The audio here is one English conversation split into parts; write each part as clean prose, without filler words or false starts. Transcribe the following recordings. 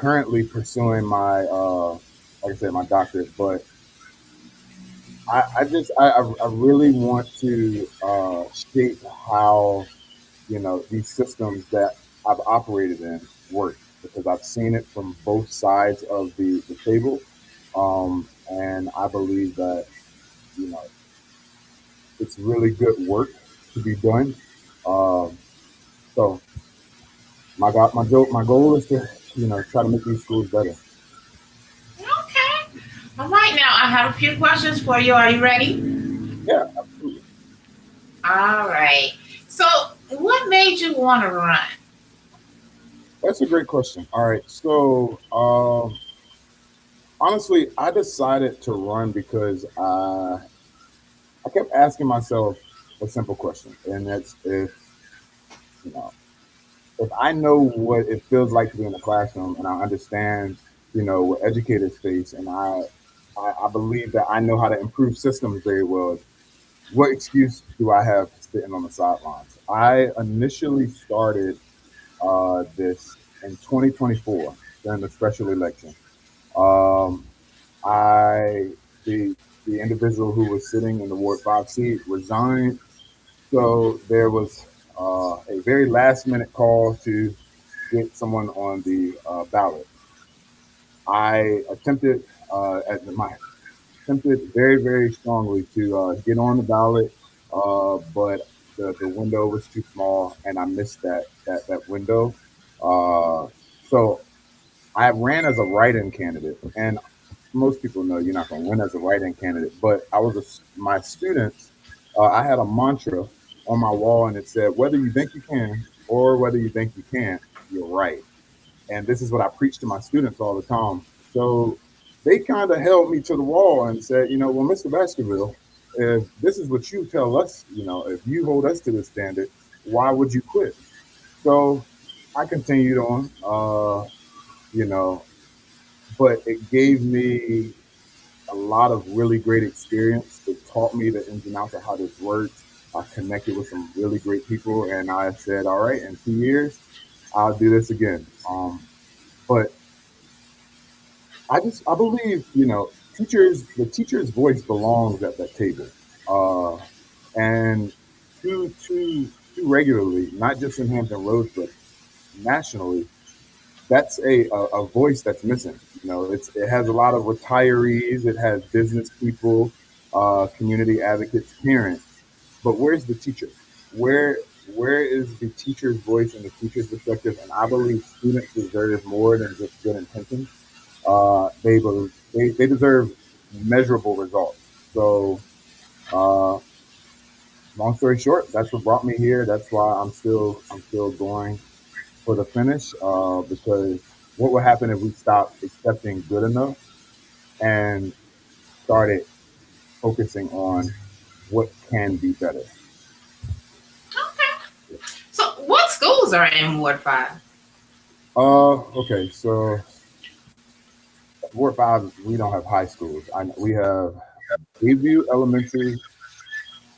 currently pursuing my, like I said, my doctorate, but I really want to shape how, these systems that I've operated in work because I've seen it from both sides of the table. And I believe that, you know, it's really good work to be done. Um, so my goal is to, try to make these schools better. Okay. All right. Now I have a few questions for you. Are you ready? Yeah, absolutely. All right. So, what made you want to run? That's a great question. All right. So, honestly, I decided to run because I kept asking myself a simple question, and that's you know, if I know what it feels like to be in a classroom and I understand, what educators face, and I believe that I know how to improve systems very well, what excuse do I have for sitting on the sidelines? I initially started this in 2024 during the special election. Um, I the individual who was sitting in the Ward 5 seat resigned, so there was a very last minute call to get someone on the ballot. I attempted very very strongly to get on the ballot, but the window was too small, and I missed that window. So I ran as a write-in candidate, and most people know you're not going to win as a write-in candidate. But my students. I had a mantra on my wall, and it said, "Whether you think you can or whether you think you can't, you're right." And this is what I preach to my students all the time. So they kind of held me to the wall and said, well, Mr. Baskerville, if this is what you tell us, if you hold us to this standard, why would you quit? So I continued on, you know, but it gave me a lot of really great experience. It taught me the ins and outs of how this works. I connected with some really great people, and I said, all right, in 2 years, I'll do this again. But I believe, the teacher's voice belongs at that table. And too regularly, not just in Hampton Roads, but nationally, that's a voice that's missing. It has a lot of retirees, it has business people, community advocates, parents, but where's the teacher? Where is the teacher's voice and the teacher's perspective? And I believe students deserve more than just good intentions. They deserve measurable results. So, uh, long story short, that's what brought me here. That's why I'm still going for the finish. Because what would happen if we stopped accepting good enough and started focusing on what can be better? Okay. So, what schools are in Ward 5? Okay. So Ward 5, we don't have high schools. We have Bayview Elementary,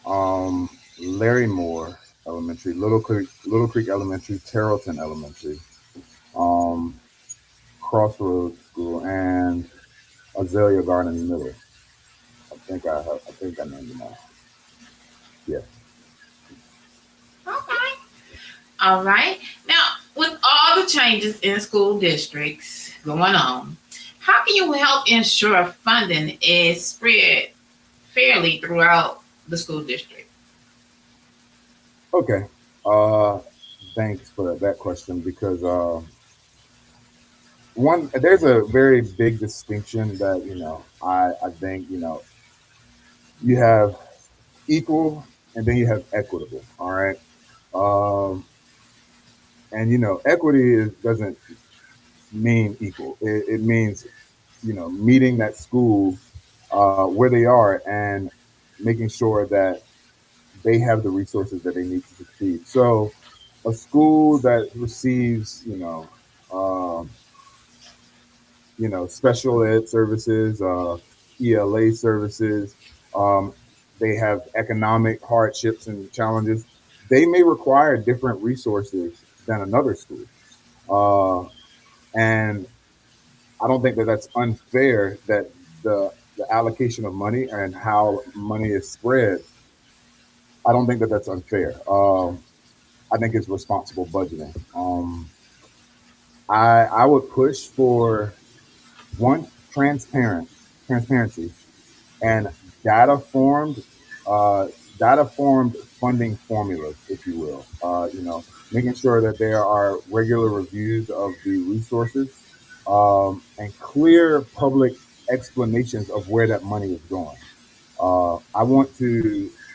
Larry Moore Elementary, Little Creek Elementary, Terrellton Elementary, um, Crossroads School, and Azalea Garden Middle. I think I named them all. Yeah. Okay. All right. Now, with all the changes in school districts going on, how can you help ensure funding is spread fairly throughout the school district? Okay. Thanks for that question because there's a very big distinction that I think you have equal and then you have equitable. All right. Um, and equity doesn't mean equal. It means meeting that school where they are and making sure that they have the resources that they need to succeed. So a school that receives um, special ed services, ELA services, um, they have economic hardships and challenges. They may require different resources than another school. And I don't think that that's unfair that the allocation of money and how money is spread. I don't think that that's unfair. I think it's responsible budgeting. I would push for one transparency and data formed uh, data formed funding formulas, if you will. Making sure that there are regular reviews of the resources and clear public explanations of where that money is going.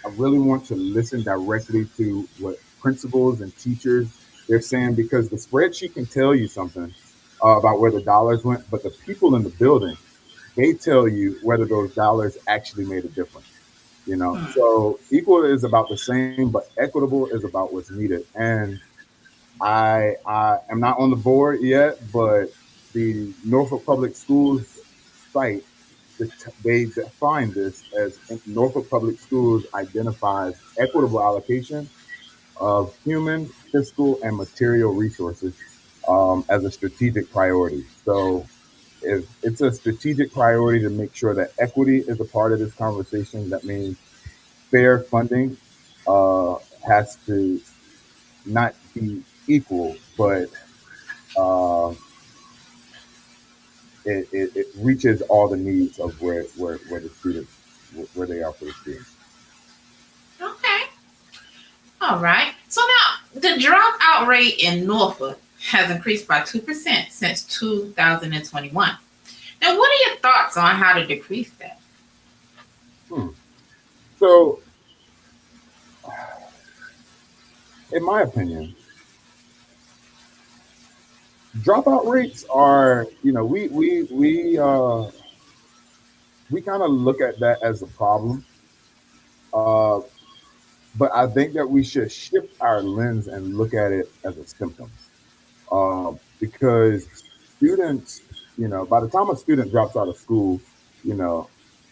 I really want to listen directly to what principals and teachers they're saying, because the spreadsheet can tell you something about where the dollars went, but the people in the building, they tell you whether those dollars actually made a difference. So equal is about the same, but equitable is about what's needed. And I am not on the board yet, but the Norfolk Public Schools site, they define this as Norfolk Public Schools identifies equitable allocation of human, fiscal, and material resources as a strategic priority. So if it's a strategic priority to make sure that equity is a part of this conversation, that means fair funding uh, has to not be equal, but uh, it reaches all the needs of where the students where they are for the students. Okay. All right. So now the dropout rate in Norfolk has increased by 2% since 2021. Now, what are your thoughts on how to decrease that? Hmm. So, in my opinion, dropout rates are, we kind of look at that as a problem, uh, but I think that we should shift our lens and look at it as a symptom, because students, by the time a student drops out of school, you know,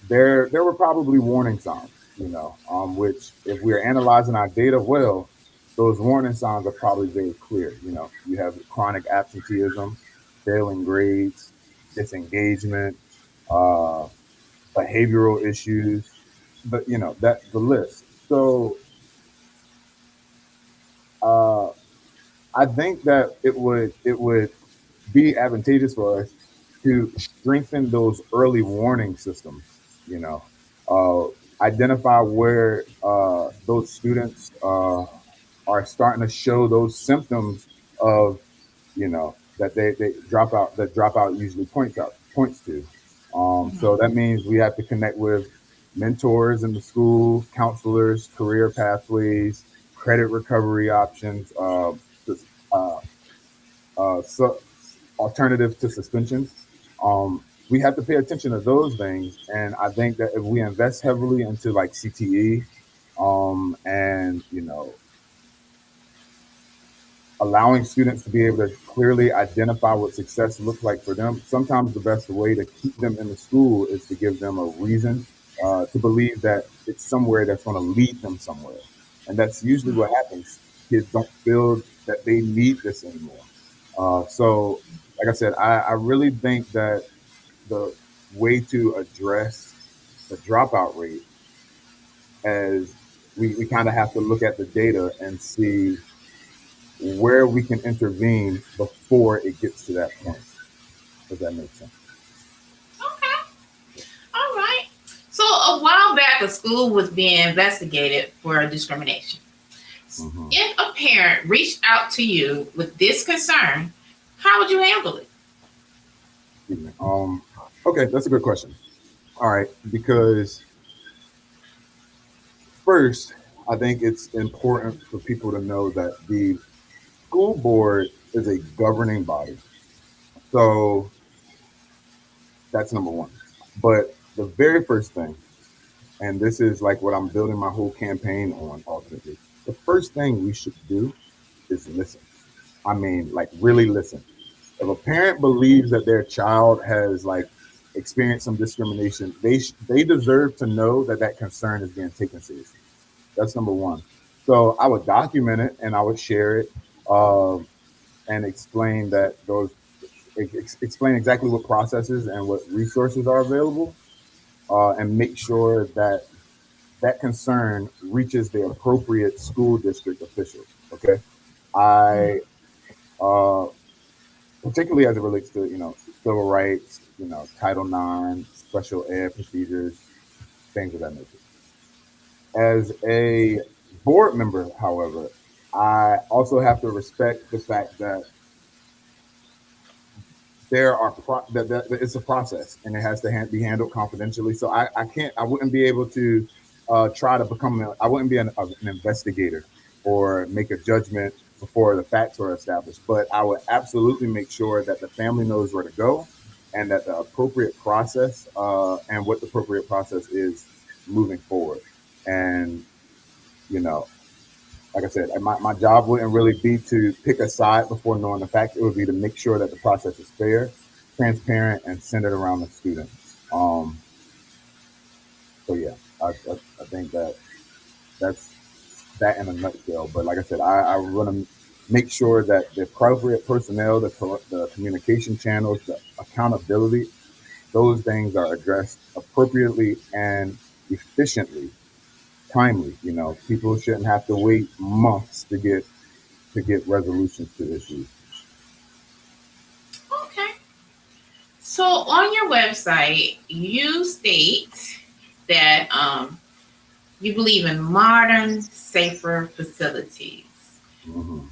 there were probably warning signs, which if we're analyzing our data well, those warning signs are probably very clear. You have chronic absenteeism, failing grades, disengagement, uh, behavioral issues, but that the list. So uh, I think that it would be advantageous for us to strengthen those early warning systems. You know, identify where those students are starting to show those symptoms of that they drop out that dropout usually points to. So that means we have to connect with mentors in the school, counselors, career pathways, credit recovery options, uh, so alternatives to suspensions. We have to pay attention to those things, and I think that if we invest heavily into like CTE, and allowing students to be able to clearly identify what success looks like for them. Sometimes the best way to keep them in the school is to give them a reason to believe that it's somewhere that's going to lead them somewhere. And that's usually what happens. Kids don't feel that they need this anymore. So, like I said, I really think that the way to address the dropout rate as we kind of have to look at the data and see where we can intervene before it gets to that point. Does that make sense? Okay. All right. So a while back, a school was being investigated for discrimination. Hmm. If a parent reached out to you with this concern, how would you handle it? Excuse me. Okay, that's a good question. All right, because first, I think it's important for people to know that the school board is a governing body. So that's number one. But the very first thing, and this is like what I'm building my whole campaign on ultimately, the first thing we should do is listen. I mean, like really listen. If a parent believes that their child has like experienced some discrimination, they deserve to know that that concern is being taken seriously. That's number one. So I would document it and I would share it, um, and explain that those. explain exactly what processes and what resources are available, and make sure that that concern reaches the appropriate school district officials. Okay, I particularly as it relates to civil rights, Title IX, special ed procedures, things of that nature. As a board member, however, I also have to respect the fact that there are that it's a process and it has to be handled confidentially. So I can't, I wouldn't be able to try to become, I wouldn't be an investigator or make a judgment before the facts are established. But I would absolutely make sure that the family knows where to go and that the appropriate process and what the appropriate process is moving forward. And, you know, like I said, my job wouldn't really be to pick a side before knowing the facts. It would be to make sure that the process is fair, transparent, and centered around the student. Um, so yeah, I think that that's that in a nutshell. But like I said, I want to make sure that the appropriate personnel, the communication channels, the accountability, those things are addressed appropriately and efficiently, timely. People shouldn't have to wait months to get resolutions to issues. Okay. So on your website, you state that you believe in modern, safer facilities. Hmm.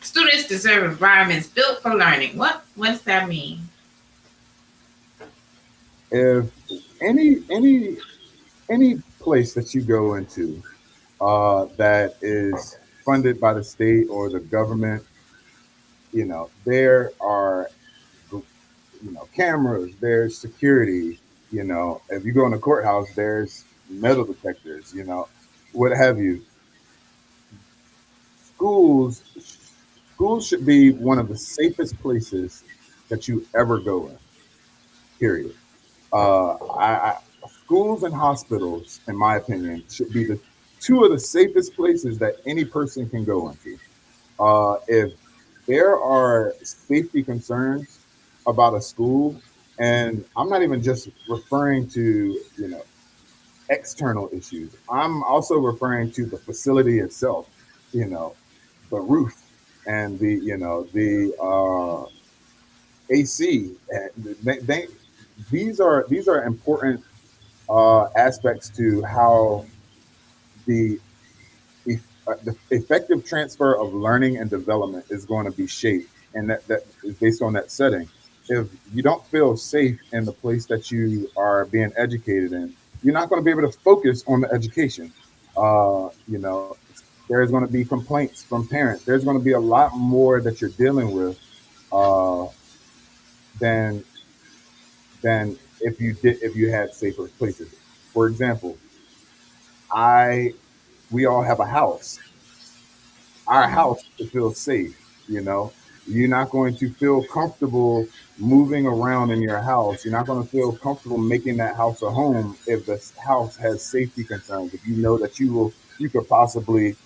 Students deserve environments built for learning. What does that mean? If any place that you go into that is funded by the state or the government, there are cameras, there's security. If you go in a courthouse, there's metal detectors. What have you. Schools schools should be one of the safest places that you ever go in. Period. Schools and hospitals, in my opinion, should be the two of the safest places that any person can go into. If there are safety concerns about a school, and I'm not even just referring to external issues, I'm also referring to the facility itself. You know, the roof and the AC. These are important aspects to how the the effective transfer of learning and development is going to be shaped, and that is based on that setting. If you don't feel safe in the place that you are being educated in, you're not going to be able to focus on the education. There's going to be complaints from parents. There's going to be a lot more that you're dealing with uh, than if you had safer places. For example, I we all have a house. Our house to feel safe. You know, you're not going to feel comfortable moving around in your house. You're not going to feel comfortable making that house a home if the house has safety concerns. If you know that you could possibly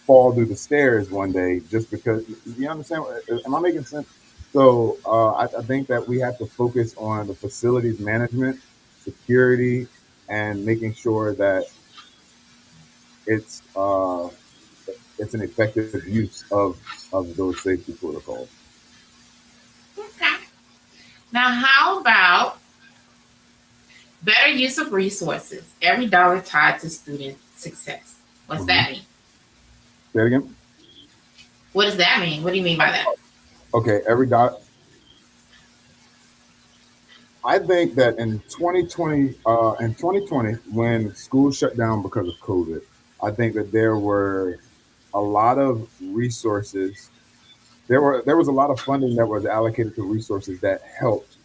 fall through the stairs one day just because. You understand? Am I making sense? So I think that we have to focus on the facilities management, security, and making sure that it's uh, it's an effective use of those safety protocols. Okay. Now, how about better use of resources? Every dollar tied to student success. What's Hmm. that mean? Say it again. What does that mean? What do you mean by that? Okay, every dot. I think that in 2020, when schools shut down because of COVID, I think that there were a lot of resources. There was a lot of funding that was allocated to resources that helped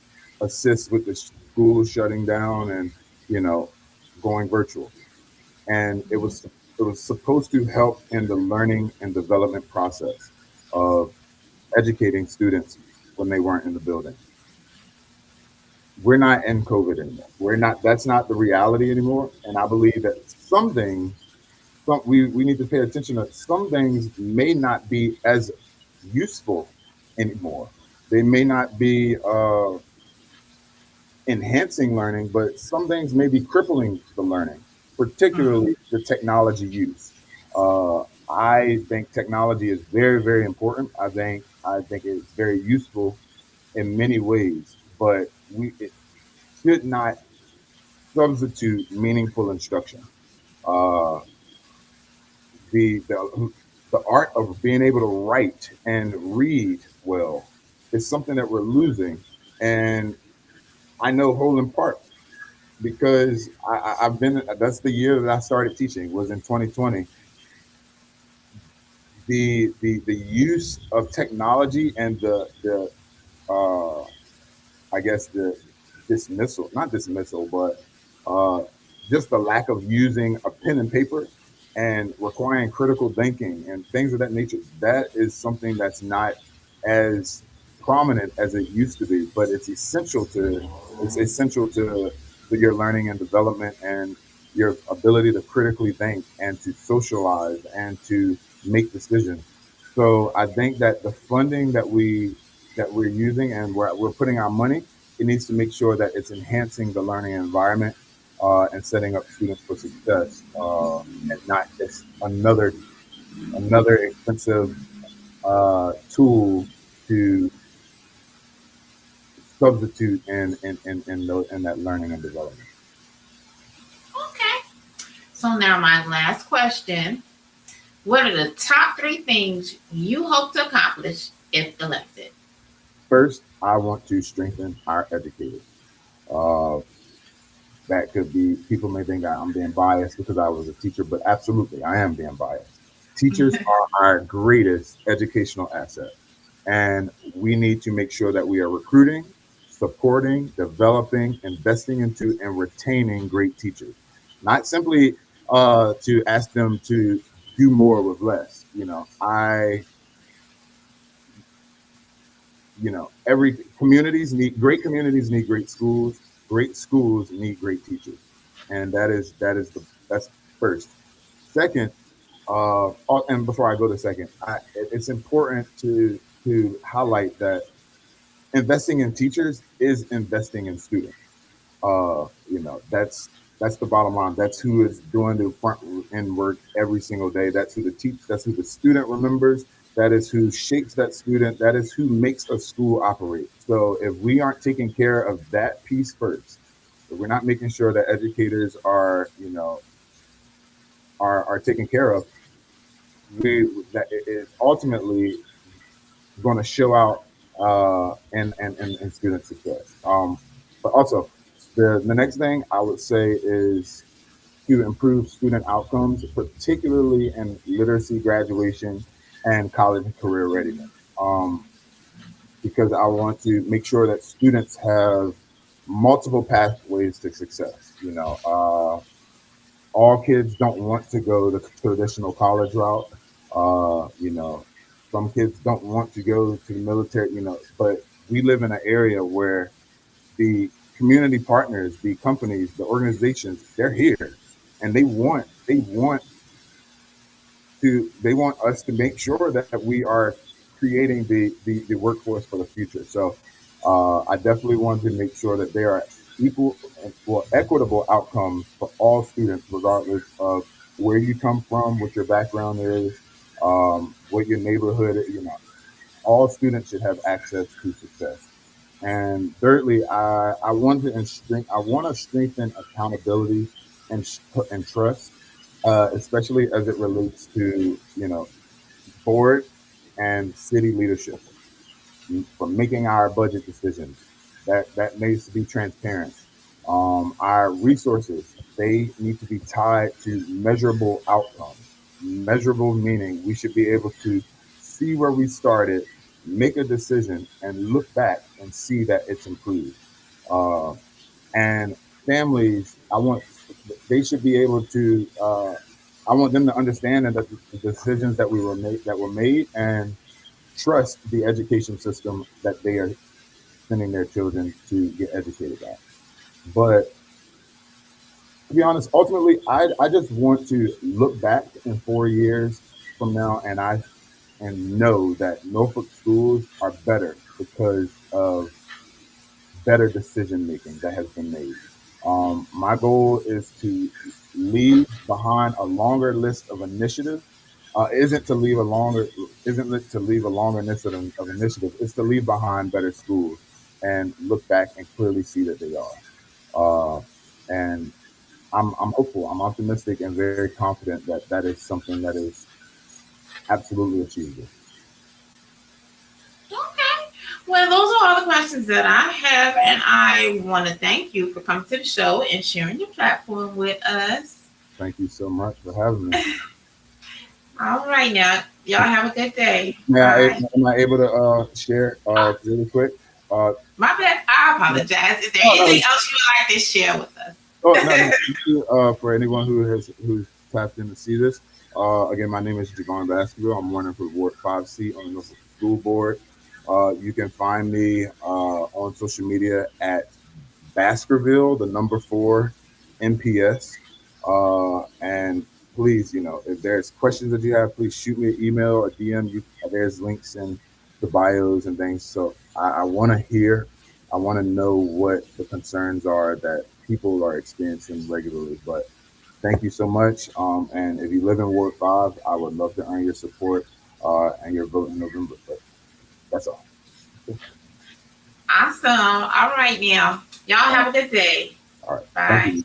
assist with the schools shutting down and you know going virtual. And it was supposed to help in the learning and development process of educating students when they weren't in the building. We're not in COVID anymore. We're not. That's not the reality anymore. And I believe that some things, we need to pay attention to. Some things may not be as useful anymore. They may not be enhancing learning, but some things may be crippling the learning, Mhm. particularly the technology use. I think technology is very, very important. I think it's very useful in many ways, but it should not substitute meaningful instruction. Uh, the art of being able to write and read well is something that we're losing, and I know whole in part because I've been. That's the year that I started teaching was in 2020. The use of technology and the uh, I guess the dismissal, not dismissal, but uh, just the lack of using a pen and paper and requiring critical thinking and things of that nature. That is something that's not as prominent as it used to be, but it's essential to your learning and development and your ability to critically think and to socialize and to make decisions. So I think that the funding that we're using and we're putting our money, it needs to make sure that it's enhancing the learning environment and setting up students for success, and not just another expensive tool to substitute in that learning and development. Okay. So now my last question. What are the top three things you hope to accomplish if elected? First, I want to strengthen our educators. Uh, that could be, people may think I'm being biased because I was a teacher, but absolutely, I am being biased. Teachers are our greatest educational asset. And we need to make sure that we are recruiting, supporting, developing, investing into, and retaining great teachers. Not simply to ask them to do more with less. Every communities need great schools. Great schools need great teachers, and that's first. Second, and before I go to second, it's important to highlight that investing in teachers is investing in students. That's the bottom line. That's who is doing the front end work every single day. That's who the student remembers. That is who shapes that student. That is who makes a school operate. So if we aren't taking care of that piece first, if we're not making sure that educators are taken care of, that it is ultimately going to show out in student success. But also, the next thing I would say is to improve student outcomes, particularly in literacy, graduation, and college and career readiness. Because I want to make sure that students have multiple pathways to success. All kids don't want to go the traditional college route. Some kids don't want to go to the military. But we live in an area where the community partners, the companies, the organizations, they're here, and they want us to make sure that we are creating the workforce for the future. So I definitely want to make sure that there are equal, well, equitable outcomes for all students, regardless of where you come from, what your background is, what your neighborhood is. All students should have access to success. And thirdly, I want to strengthen accountability and trust, especially as it relates to board and city leadership for making our budget decisions. That needs to be transparent. Our resources, they need to be tied to measurable outcomes. Measurable meaning we should be able to see where we started, make a decision, and look back and see that it's improved. Uh, and families, they should be able to. I want them to understand that the decisions that were made and trust the education system that they are sending their children to get educated at. But to be honest, ultimately, I just want to look back in 4 years from now, and know that Norfolk schools are better. because of better decision making that has been made. My goal is to leave behind a longer list of initiatives. Isn't to leave a longer isn't it to leave a longer list of initiatives. It's to leave behind better schools and look back and clearly see that they are. And I'm hopeful. I'm optimistic and very confident that that is something that is absolutely achievable. Okay. Well, those are all the questions that I have, and I want to thank you for coming to the show and sharing your platform with us. Thank you so much for having me. All right, now, y'all have a good day. May All I, right. am I able to share Uh, really quick? Uh, my bad. I apologize. Is there no, anything no, else you would like to share with oh, no, no. us? Thank you, for anyone who's tapped in to see this. Again, my name is Jevon Bakersville. I'm running for Ward 5C on the Norfolk School Board. You can find me on social media at Baskerville, the number four NPS. And please, if there's questions that you have, please shoot me an email or DM. There's links in the bios and things. So I want to hear, I want to know what the concerns are that people are experiencing regularly. But thank you so much. And if you live in Ward 5, I would love to earn your support and your vote in November. But that's all. Awesome. All right, now. Y'all All right. have a good day. All right. Thank Bye. you.